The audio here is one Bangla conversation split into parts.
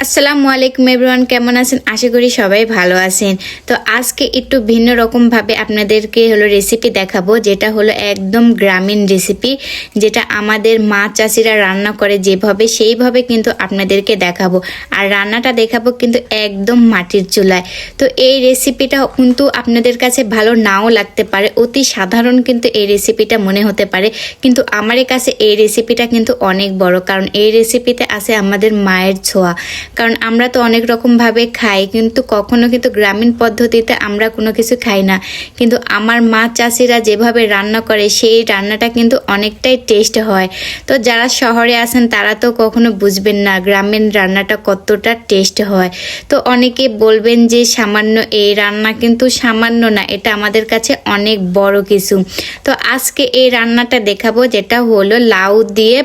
আসসালামু আলাইকুম এভরিওয়ান, কেমন আছেন? আশা করি সবাই ভালো আছেন। তো আজকে একটু ভিন্ন রকমভাবে আপনাদেরকে রেসিপি দেখাবো, যেটা হলো একদম গ্রামীণ রেসিপি, যেটা আমাদের মা চাষিরা রান্না করে যেভাবে সেইভাবে কিন্তু আপনাদেরকে দেখাবো। আর রান্নাটা দেখাবো কিন্তু একদম মাটির চুলায়। তো এই রেসিপিটা কিন্তু আপনাদের কাছে ভালো নাও লাগতে পারে, অতি সাধারণ কিন্তু এই রেসিপিটা মনে হতে পারে, কিন্তু আমার কাছে এই রেসিপিটা কিন্তু অনেক বড়, কারণ এই রেসিপিতে আছে আমাদের মায়ের ছোঁয়া। কারণ আমরা তো অনেক রকমভাবে খাই, কিন্তু কখনো কিন্তু গ্রামীণ পদ্ধতিতে আমরা কোনো কিছু খাই না, কিন্তু আমার মা চাষিরা যেভাবে রান্না করে সেই রান্নাটা কিন্তু অনেকটাই টেস্ট হয়। তো যারা শহরে আছেন তারা তো কখনো বুঝবেন না গ্রামীণ রান্নাটা কতটা টেস্ট হয়। তো অনেকে বলবেন যে সামান্য এই রান্না, কিন্তু সামান্য না, এটা আমাদের কাছে অনেক বড় কিছু। তো আজকে এই রান্নাটা দেখাবো, যেটা হলো লাউ দিয়ে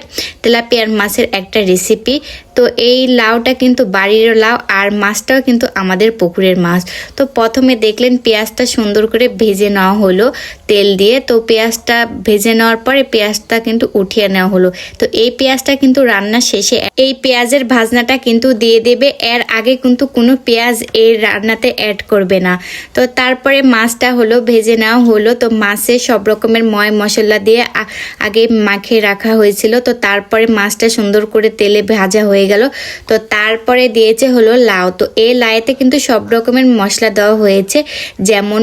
তেলাপিয়ার মাছের একটা রেসিপি। তো এই লাউটা কিন্তু বাড়ির লাউ, আর মাছটাও কিন্তু আমাদের পুকুরের মাছ। তো প্রথমে দেখলেন পেঁয়াজটা সুন্দর করে ভেজে নেওয়া হলো তেল দিয়ে। তো পেঁয়াজটা ভেজে নেওয়ার পরে পেঁয়াজটা কিন্তু উঠিয়ে নেওয়া হলো। তো এই পেঁয়াজটা কিন্তু রান্নার শেষে এই পেঁয়াজের ভাজনাটা কিন্তু দিয়ে দেবে, এর আগে কিন্তু কোনো পেঁয়াজ এই রান্নাতে অ্যাড করবে না। তো তারপরে মাছটা ভেজে নেওয়া হলো। তো মাছে সব রকমের ময় মশলা দিয়ে আগে মাখিয়ে রাখা হয়েছিল। তো তারপরে মাছটা সুন্দর করে তেলে ভাজা হয়ে গেল। তো তারপরে দিয়েছে লাউ। তো এই লাউতে কিন্তু সব রকমের মশলা দেওয়া হয়েছে, যেমন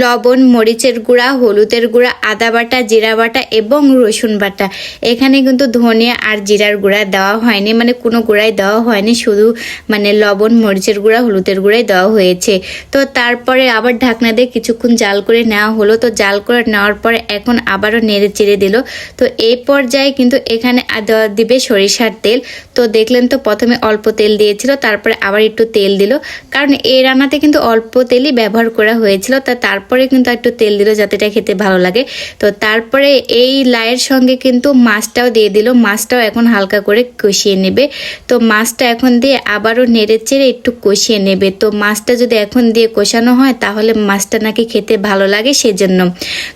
লবণ, মরিচের গুঁড়া, হলুদের গুঁড়া, আদা বাটা, জিরা বাটা এবং রসুন বাটা। এখানে কিন্তু ধনিয়া আর জিরার গুঁড়া দেওয়া হয়নি, মানে কোনো গুঁড়াই দেওয়া হয়নি, শুধু লবণ, মরিচের গুঁড়া, হলুদের গুঁড়াই দেওয়া হয়েছে। তো তারপরে আবার ঢাকনা দিয়ে কিছুক্ষণ জাল করে নেওয়া হলো। তো জাল করে নেওয়ার পরে এখন আবারও নেড়ে চেড়ে দিল। তো এই পর্যায়ে কিন্তু এখানে দিবে সরিষার তেল। তো দেখলেন তো প্রথমে অল্প তেল দিয়েছিল, তারপরে আবার একটু তেল দিল, কারণ এই রান্নাতে কিন্তু অল্প তেলই ব্যবহার করা হয়েছিল। তারপরে কিন্তু একটু তেল দিল যাতে এটা খেতে ভালো লাগে। তো তারপরে এই লাউয়ের সঙ্গে কিন্তু মাছটাও দিয়ে দিল। মাছটাও এখন হালকা করে কষিয়ে নেবে। তো মাছটা এখন দিয়ে আবারও নেড়ে চেড়ে একটু কষিয়ে নেবে। তো মাছটা যদি এখন দিয়ে কষানো হয় তাহলে মাছটা নাকি খেতে ভালো লাগে, সেজন্য।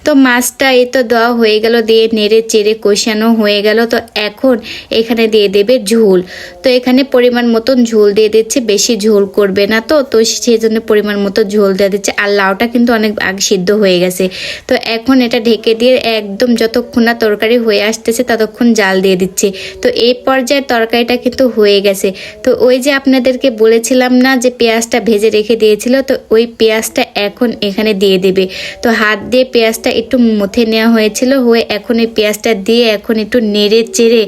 তো মাছটা এই তো দেওয়া হয়ে গেল, দিয়ে নেড়ে চেড়ে কষানো হয়ে গেল। তো এখন এখানে দিয়ে দেবে ঝোল। তো এখানে পরিমাণ মতন ঝোল দিয়ে দিচ্ছে, বেশি ঝোল করবে না। তো সেই জন্য পরিমাণ মতো ঝোল দিয়ে দিচ্ছে। আর লাউটা কিন্তু অনেক আগে সিদ্ধ হয়ে গেছে। তো এখন এটা ঢেকে দিয়ে একদম যতক্ষণ না তরকারি হয়ে আসতেছে ততক্ষণ জাল দিয়ে দিচ্ছে। তো এই পর্যায়ে তরকারিটা কিন্তু হয়ে গেছে। তো ওই যে আপনাদেরকে বলেছিলাম না যে পেঁয়াজটা ভেজে রেখে দিয়েছিল, তো ওই পেঁয়াজটা এখন এখানে দিয়ে দেবে। তো হাত দিয়ে পেঁয়াজটা একটু মুথে নেওয়া হয়েছিল, হয়ে এখন এই পেঁয়াজটা দিয়ে এখন একটু নেড়ে চেড়ে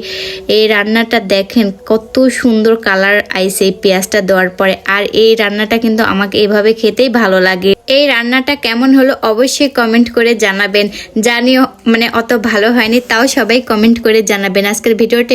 এই রান্নাটা দেখেন কত সুন্দর কালার আইছে এই পেঁয়াজটা দেওয়ার পরে। আর এই রান্নাটা কিন্তু আমাকে এভাবে খেতেই ভালো লাগে। এই রান্নাটা কেমন হলো অবশ্যই কমেন্ট করে জানাবেন। জানিও অত ভালো হয়নি, তাও সবাই কমেন্ট করে জানাবেন। আজকের ভিডিওটা